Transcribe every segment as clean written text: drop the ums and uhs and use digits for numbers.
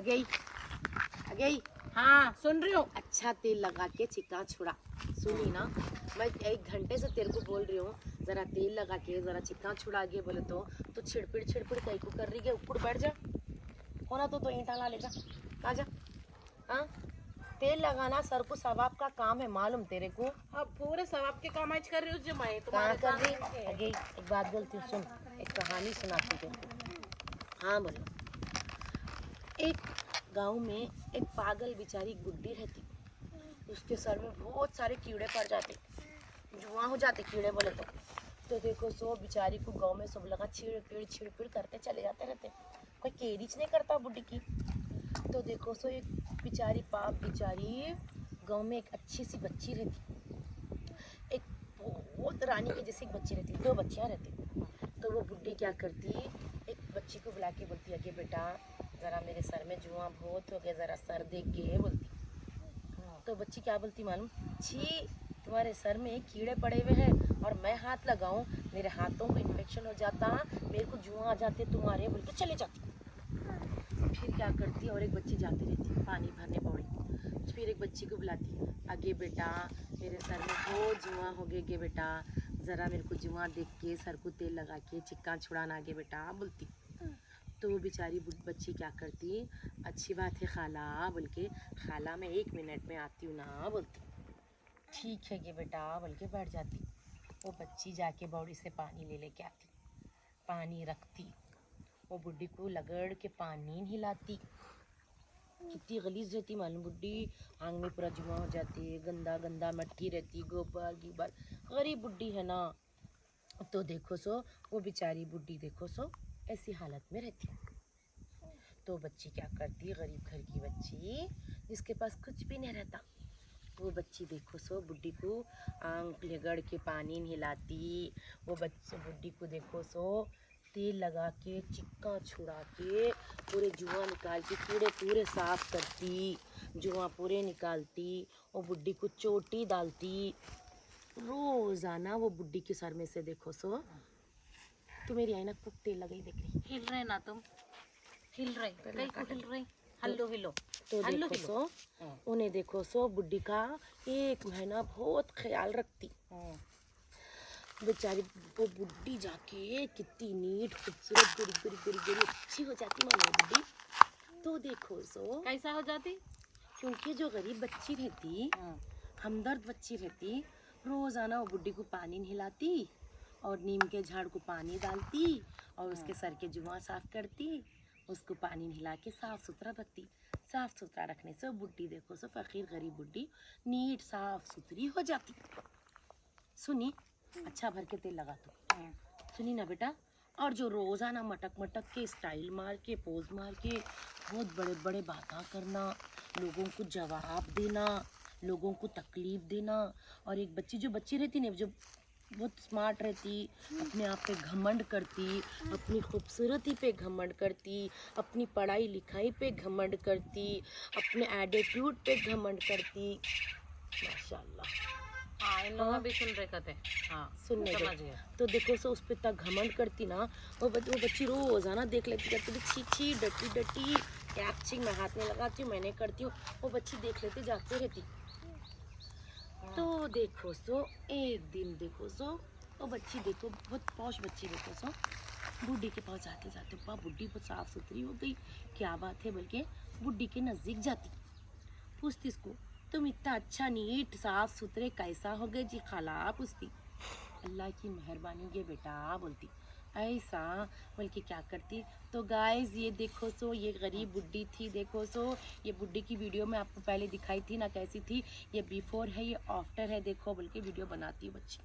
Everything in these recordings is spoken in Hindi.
गई आ गई। हाँ सुन रही हूँ। अच्छा तेल लगा के चिक्का छुड़ा। सुनी ना, मैं 1 घंटे से तेरे को बोल रही हूँ जरा तेल लगा के जरा चिक्का छुड़ा के बोले तो तू छिड़पिड़ कहीं को कर रही है। ऊपर बैठ जा होना तो ईंटा ला लेगा आ जा। हाँ तेल लगाना सर को सवाब का काम है, मालूम तेरे को। अब पूरे सवाब के काम आज कर रही हूँ जो मैं कहाँ तुम्हारे कर रही? साथ आगे एक बात बोलती हूँ सुन, एक कहानी सुनाती हूँ तुमको। हाँ बोलो। एक गांव में एक पागल बेचारी गुड्डी रहती। उसके सर में बहुत सारे कीड़े पड़ जाते, जुआं हो जाते कीड़े बोले तो देखो सो बेचारी को गांव में सब लगा छिड़ करते चले जाते रहते, कोई केरीच नहीं करता बुड्ढी की। तो देखो सो एक बेचारी पाप बेचारी गांव में एक अच्छी सी बच्ची रहती, एक बहुत रानी की जैसी एक बच्ची रहती, 2 बच्चियां रहती। तो वो बुड्ढी क्या करती, एक बच्ची को बुला के बोलती है कि बेटा ज़रा मेरे सर में जुआं बहुत हो गया, ज़रा सर देख के बोलती। तो बच्ची क्या बोलती मालूम, छी तुम्हारे सर में कीड़े पड़े हुए हैं और मैं हाथ लगाऊं मेरे हाथों को इन्फेक्शन हो जाता, मेरे को जुआं आ जाते तुम्हारे, बोल के चले जाती। फिर क्या करती, और एक बच्ची जाती रहती पानी भरने पौड़ी। फिर एक बच्ची को बुलाती, आगे बेटा मेरे सर में बहुत जुआं हो गए बेटा, ज़रा मेरे को जुआं देख के सर को तेल लगा के चिक्का छुड़ाना आगे बेटा बोलती। तो वो बेचारी बच्ची क्या करती, अच्छी बात है खाला बोल के, खाला मैं 1 मिनट में आती हूँ ना बोलती। ठीक है ये बेटा बोल के बैठ जाती। वो बच्ची जाके बौड़ी से पानी ले लेके आती, पानी रखती, वो बुड्ढी को लगड़ के पानी हिलाती। कितनी गलीज रहती मालूम बुड्ढी, आंग में पूरा जुआ हो जाती, गंदा गंदा मट्टी रहती, गोबर गिबर, गरीब बुड्ढी है ना। तो देखो सो वो बेचारी बुड्ढी देखो सो ऐसी हालत में रहती। तो बच्ची क्या करती, गरीब घर की बच्ची जिसके पास कुछ भी नहीं रहता, वो बच्ची देखो सो बुड्ढी को आंख लगड़ के पानी हिलाती। वो बच्चे बुड्ढी को देखो सो तेल लगा के चिक्का छुड़ा के पूरे जुआ निकाल के कीड़े पूरे साफ करती, जुआ पूरे निकालती। वो बुड्ढी को चोटी डालती रोजाना। वो बुड्ढी के सर में से देखो सो, तू मेरी आईना को तेल लगाई देख रही, हिल रहे ना तुम, हिल रहे कहीं को हिल रहे, हल्लो हिलो तो देखो सो उन्हें देखो सो बुड्ढी का 1 महीना बहुत ख्याल रखती बेचारी। वो बुड्ढी जाके कितनी नीट खूबसूरत गोरी गोरी गोरी गोरी अच्छी हो जाती मानो बुड्ढी। तो देखो सो कैसा हो जाती, क्योंकि जो गरीब बच्ची रहती, हमदर्द बच्ची रहती, रोजाना वो बुड्ढी को पानी हिलाती और नीम के झाड़ को पानी डालती और उसके सर के जुआ साफ करती, उसको पानी हिला के साफ सुथरा रखती। साफ सुथरा रखने से बुड्ढी देखो सो फकीर गरीब बुड्ढी नीट साफ सुथरी हो जाती। सुनी, अच्छा भर के तेल लगा तू, सुनी ना बेटा। और जो रोजाना मटक मटक के स्टाइल मार के पोज मार के बहुत बड़े बड़े बातें करना, लोगों को जवाब देना, लोगों को तकलीफ देना। और एक बच्ची जो बच्ची रहती ना, जो बहुत स्मार्ट रहती, अपने आप पे घमंड करती, अपनी खूबसूरती पे घमंड करती, अपनी पढ़ाई लिखाई पे घमंड करती, अपने एटीट्यूड पे घमंड करती। माशाल्लाह। हाँ इन लोग भी सुन रहे कथे। हाँ सुनने समझ दो। गए। तो देखो सो उस पर तक घमंड करती ना, वो बच्ची रोजाना देख लेती, कहती थी छी छी डटी डटी कैप्चिंग मैं हाथ में लगाती हूँ, मैंने करती हूँ। वो बच्ची देख लेती जाती रहती। तो देखो सो एक दिन देखो सो वो बच्ची देखो बहुत पौश बच्ची देखो सो बुड्ढी के पास जाते जाते बुड्ढी बहुत साफ सुथरी हो गई, क्या बात है बल्कि बुड्ढी के नज़दीक जाती, पूछती इसको तुम इतना अच्छा नीट साफ सुथरे कैसा हो गए जी खाला, पूछती। अल्लाह की मेहरबानी ये बेटा बोलती, ऐसा बोल के क्या करती। तो गाइस ये देखो सो ये गरीब बुड्ढी थी, देखो सो ये बुड्ढी की वीडियो में आपको पहले दिखाई थी ना कैसी थी, ये बिफोर है ये आफ्टर है, देखो बोल के वीडियो बनाती है बच्ची।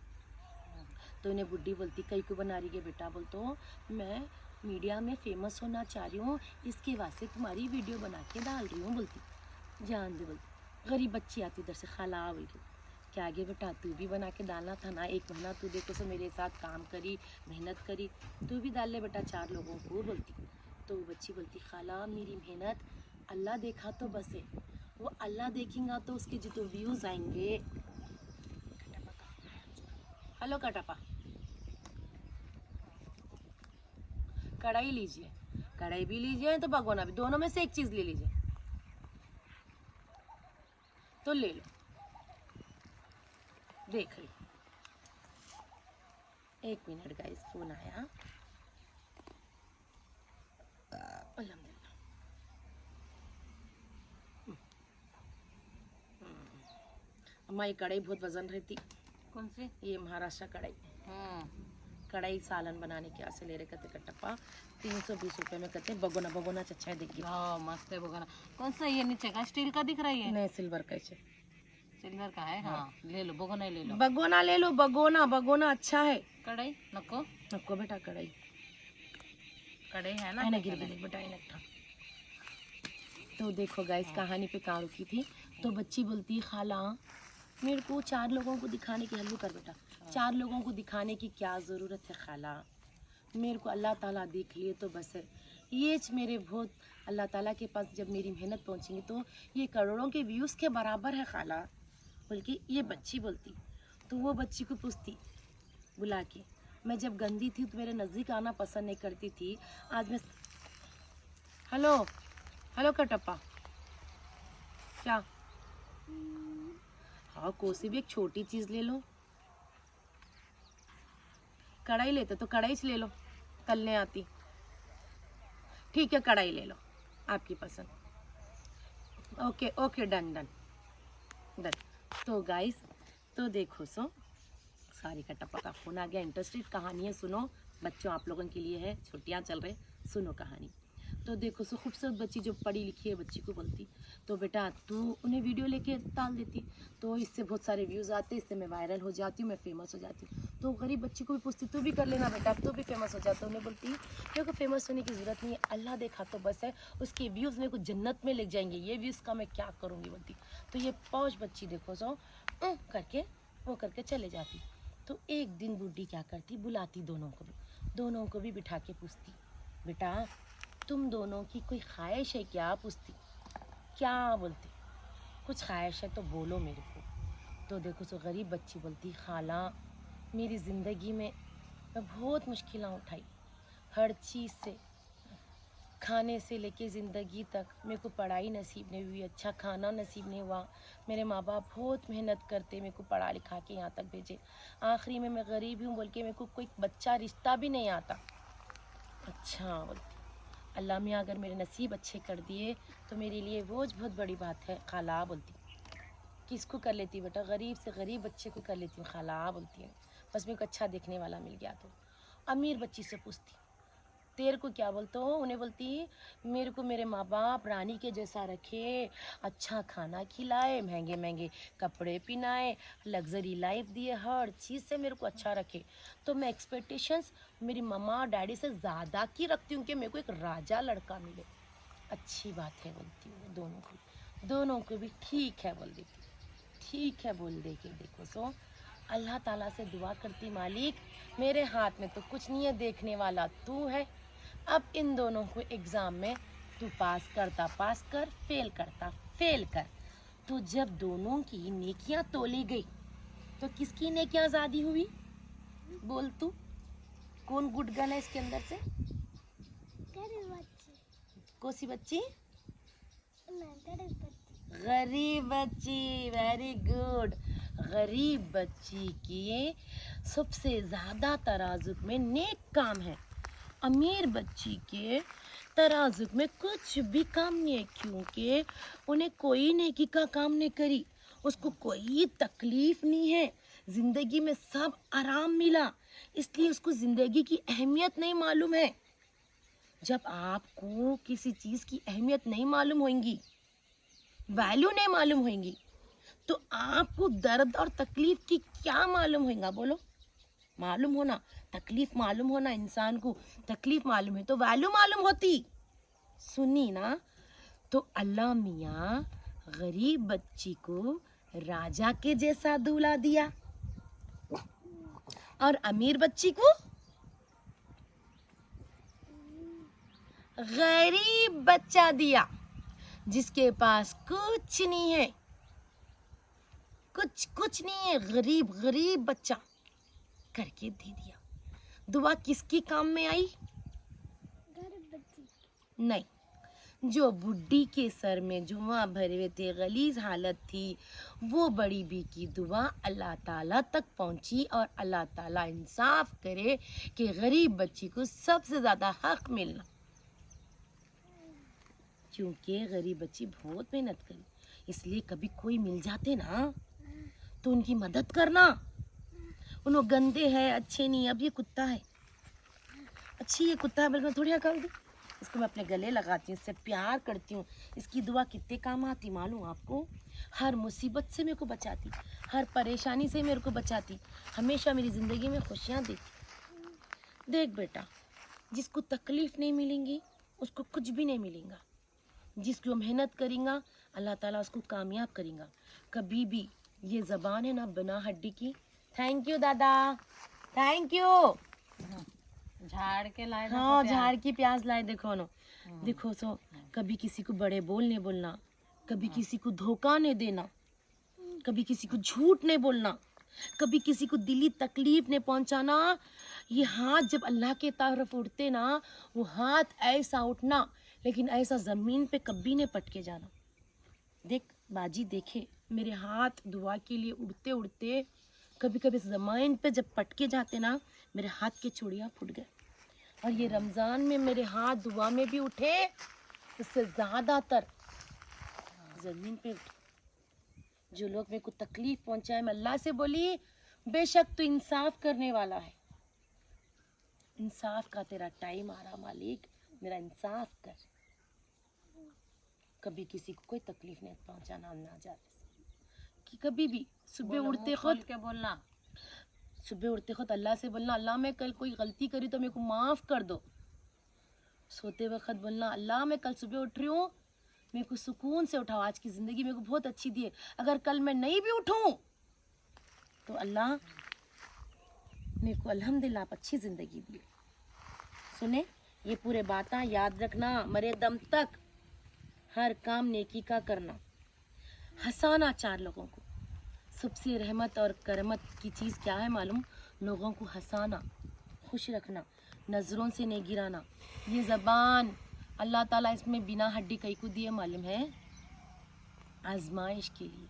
तो इन्हें बुड्ढी बोलती कई को बना रही है बेटा, बोल तो मैं मीडिया में फेमस होना चाह रही हूँ, इसके वास्ते तुम्हारी वीडियो बना के डाल रही हूँ बोलती। जान दे बोलती। गरीब बच्ची आती उधर से खाला बोल के, क्या आगे बेटा तू भी बना के डालना था ना, 1 महीना तू देखो सो मेरे साथ काम करी मेहनत करी, तू भी डाल ले बेटा 4 लोगों को बोलती। तो वो बच्ची बोलती खाला मेरी मेहनत अल्लाह देखा तो बस है, वो अल्लाह देखेगा तो उसके जो तो व्यूज़ आएंगे। हेलो कटपा, कढ़ाई लीजिए, कढ़ाई भी लीजिए तो भगोना भी, दोनों में से एक चीज ले लीजिए। तो ले लो, देख लो। 1 मिनट गाइस, फोन आया। अल्हम्दुलिल्लाह। अम्मा ये कढ़ाई बहुत वजन रहती। कौन सी? ये महाराष्ट्र कढ़ाई। कढ़ाई सालन बनाने के से ले रहे कहते कटप्पा 320 रुपए में कहते भगोना। भगोना अच्छा है, देखिए। हाँ मस्त है भगोना। कौन सा ये नीचे का स्टील का दिख रहा है? नहीं, सिल्वर का है। सिल्वर का है। हाँ ले लो, भगोना ले लो। भगोना ले लो, भगोना। भगोना अच्छा है। कढ़ाई नको? नको बेटा, कढ़ाई है ना, गिर गई बेटा इनका। तो देखो गाइस, कहानी पे कहाँ रुकी थी। तो बच्ची बोलती है खाला मेरे को 4 लोगों को दिखाने की, हल्लू कर बेटा, 4 लोगों को दिखाने की क्या ज़रूरत है खाला, मेरे को अल्लाह ताला देख लिए तो बस है। ये मेरे बहुत अल्लाह ताला के पास जब मेरी मेहनत पहुंचेंगी तो ये करोड़ों के व्यूज़ के बराबर है खाला। बल्कि ये बच्ची बोलती। तो वो बच्ची को पूछती बुला के, मैं जब गंदी थी तो मेरे नज़दीक आना पसंद नहीं करती थी, आज मैं हेलो हेलो कटप्पा क्या? हाँ, कोसी भी एक छोटी चीज़ ले लो। कढ़ाई लेते तो कढ़ाई ले लो, तलने आती। ठीक है, कढ़ाई ले लो, आपकी पसंद। Okay okay, done done done. तो गाइस, तो देखो सारी कटप्पा का फोन आ गया। इंटरेस्टेड कहानी है, सुनो बच्चों, आप लोगों के लिए है, छुट्टियां चल रहे, सुनो कहानी। तो देखो खूबसूरत बच्ची जो पढ़ी लिखी है बच्ची को बोलती, तो बेटा तू उन्हें वीडियो लेके डाल देती तो इससे बहुत सारे व्यूज़ आते, इससे मैं वायरल हो जाती हूँ, मैं फेमस हो जाती हूँ। तो गरीब बच्ची को भी पूछती तू भी कर लेना बेटा, तू भी फेमस हो जाता। उन्हें बोलती मेरे को फेमस होने की ज़रूरत नहीं है, अल्लाह देखा तो बस है, उसके व्यूज़ मेरे को जन्नत में ले जाएंगे, ये व्यूज़ का मैं क्या करूँगी बोलती। तो ये पौष बच्ची देखो करके वो करके चले जाती। तो एक दिन बूढ़ी क्या करती, बुलाती दोनों को भी बिठा के पूछती बेटा तुम दोनों की कोई ख्वाहिश है क्या? पूछती। क्या बोलती? कुछ ख्वाहिश है तो बोलो मेरे को। तो देखो गरीब बच्ची बोलती खाला मेरी ज़िंदगी में मैं बहुत मुश्किलें उठाई, हर चीज़ से, खाने से लेके ज़िंदगी तक मेरे को पढ़ाई नसीब नहीं हुई, अच्छा खाना नसीब नहीं हुआ। मेरे माँ बाप बहुत मेहनत करते मेरे को पढ़ा लिखा के यहाँ तक भेजे, आखिरी में मैं गरीब हूँ बोल के मेरे को कोई बच्चा रिश्ता भी नहीं आता। अच्छा बोलती, अल्लाह मियाँ अगर मेरे नसीब अच्छे कर दिए तो मेरे लिए वो बहुत बड़ी बात है खाला बोलती। किसको कर लेती बेटा? गरीब से गरीब बच्चे को कर लेती हूँ खाला बोलती है, बस मेरे को अच्छा देखने वाला मिल गया। तो अमीर बच्ची से पूछती तेरे को क्या बोलते हो? उन्हें बोलती मेरे को मेरे माँ बाप रानी के जैसा रखे, अच्छा खाना खिलाए, महंगे महंगे कपड़े पहनाए, लग्जरी लाइफ दिए, हर चीज़ से मेरे को अच्छा रखे। तो मैं एक्सपेक्टेशंस मेरी मम्मा डैडी से ज़्यादा की रखती हूँ कि मेरे को एक राजा लड़का मिले। अच्छी बात है बोलती हूँ, दोनों को भी ठीक है बोल देती। ठीक है बोल दे के देखो अल्लाह ताला से दुआ करती, मालिक मेरे हाथ में तो कुछ नहीं है, देखने वाला तू है। अब इन दोनों को एग्ज़ाम में तू पास करता पास कर, फेल करता फेल कर। तो जब दोनों की नेकियां तोली गई तो किसकी नेकियां ज़्यादा हुई? बोल तू, कौन गुड गर्ल है इसके अंदर से? कौन-सी बच्ची? गरीब बच्ची, वेरी गुड। गरीब बच्ची की सबसे ज़्यादा तराजुक में नेक काम है, अमीर बच्ची के तराजुक में कुछ भी काम नहीं है, क्योंकि उन्हें कोई नेकी का काम नहीं करी, उसको कोई तकलीफ नहीं है, ज़िंदगी में सब आराम मिला, इसलिए उसको ज़िंदगी की अहमियत नहीं मालूम है। जब आपको किसी चीज़ की अहमियत नहीं मालूम होगी, वैल्यू नहीं मालूम होगी, तो आपको दर्द और तकलीफ की क्या मालूम होगा? बोलो, मालूम होना, तकलीफ मालूम होना, इंसान को तकलीफ मालूम है तो वैल्यू मालूम होती। सुनी ना? तो अल्लाह मियाँ गरीब बच्ची को राजा के जैसा दूल्हा दिया और अमीर बच्ची को गरीब बच्चा दिया, जिसके पास कुछ नहीं है, कुछ नहीं है, गरीब बच्चा करके दे दिया। दुआ किसकी काम में आई? नहीं, जो बुड्ढी के सर में जुआ भरे हुए थे, गलीज हालत थी, वो बड़ी बी की दुआ अल्लाह ताला तक पहुंची और अल्लाह ताला इंसाफ करे कि गरीब बच्ची को सबसे ज़्यादा हक मिलना, क्योंकि गरीब बच्ची बहुत मेहनत करी। इसलिए कभी कोई मिल जाते ना तो उनकी मदद करना। उन्होंने गंदे हैं, अच्छे नहीं। अब ये कुत्ता है, अच्छी ये कुत्ता है, बल्कि मैं थोड़ी अकल दूँ इसको। मैं अपने गले लगाती हूँ, इससे प्यार करती हूँ। इसकी दुआ कितने काम आती मालूम आपको? हर मुसीबत से मेरे को बचाती, हर परेशानी से मेरे को बचाती, हमेशा मेरी ज़िंदगी में खुशियाँ देती। देख बेटा, जिसको तकलीफ़ नहीं मिलेंगी उसको कुछ भी नहीं मिलेगा। जिसको मेहनत करेगा अल्लाह ताला उसको कामयाब करेगा। कभी भी ये ज़बान है ना बिना हड्डी की। थैंक यू दादा, थैंक यू। झाड़ के लाए। हाँ, झाड़ की प्याज लाए। देखो ना, देखो सो कभी किसी को बड़े बोल नहीं बोलना, कभी किसी को धोखा नहीं देना, कभी किसी को झूठ नहीं बोलना, कभी किसी को दिली तकलीफ नहीं पहुंचाना। ये हाथ जब अल्लाह के तरफ उठते ना, वो हाथ ऐसा उठना, लेकिन ऐसा ज़मीन पे कभी नहीं पटके जाना। देख बाजी, देखे मेरे हाथ दुआ के लिए उड़ते उड़ते कभी कभी ज़मीन पे जब पटके जाते ना, मेरे हाथ के चूड़ियाँ फूट गए। और ये रमज़ान में मेरे हाथ दुआ में भी उठे, उससे ज़्यादातर ज़मीन पे उठे। जो लोग मेरे को तकलीफ़ पहुंचाए, मैं अल्लाह से बोली बेशक तू इंसाफ करने वाला है, इंसाफ का तेरा टाइम आ रहा मालिक, मेरा इंसाफ कर। कभी किसी को कोई तकलीफ नहीं पहुंचाना ना जाते कि कभी भी सुबह उठते खुद के बोलना, सुबह उठते खुद अल्लाह से बोलना, अल्लाह मैं कल कोई गलती करी तो मेरे को माफ़ कर दो। सोते वक्त बोलना, अल्लाह मैं कल सुबह उठ रही हूँ, मेरे को सुकून से उठाओ, आज की ज़िंदगी मेरे को बहुत अच्छी दी है, अगर कल मैं नहीं भी उठूँ तो अल्लाह मेरे को अल्हम्दुलिल्लाह आप अच्छी ज़िंदगी दी। सुने, ये पूरे बातें याद रखना, मरे दम तक हर काम नेकी का करना, हंसाना चार लोगों को। सबसे रहमत और करमत की चीज़ क्या है मालूम? लोगों को हंसाना, खुश रखना, नज़रों से नहीं गिराना। ये ज़बान अल्लाह ताला इसमें बिना हड्डी कई को दिए मालूम है, आजमाइश के लिए।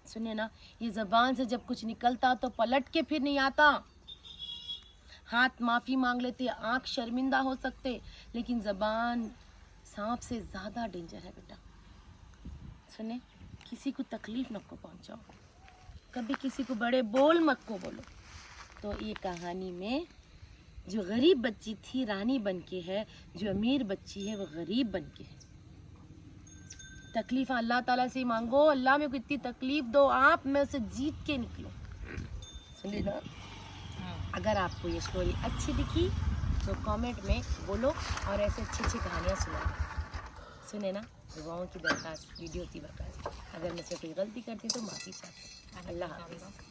सुनिए ना, ये ज़बान से जब कुछ निकलता तो पलट के फिर नहीं आता। हाथ माफ़ी मांग लेते, आँख शर्मिंदा हो सकते, लेकिन ज़बान सांप से ज़्यादा डेंजर है बेटा। सुने, किसी को तकलीफ न को पहुंचाओ, कभी किसी को बड़े बोल मत को बोलो। तो ये कहानी में जो गरीब बच्ची थी रानी बन के है, जो अमीर बच्ची है वो गरीब बन के है। तकलीफ अल्लाह ताला से मांगो, अल्लाह मेरे को इतनी तकलीफ दो आप, मैं उसे जीत के निकलो। सुनिए ना, अगर आपको ये स्टोरी अच्छी दिखी तो कमेंट में बोलो और ऐसे अच्छी अच्छी कहानियाँ सुनाओ। सुने ना, दुआओं की दरखास्त वीडियो थी बकायदा। अगर मुझसे कोई गलती करती तो माफ़ी चाहती हूँ। अल्लाह हाफ़िज़।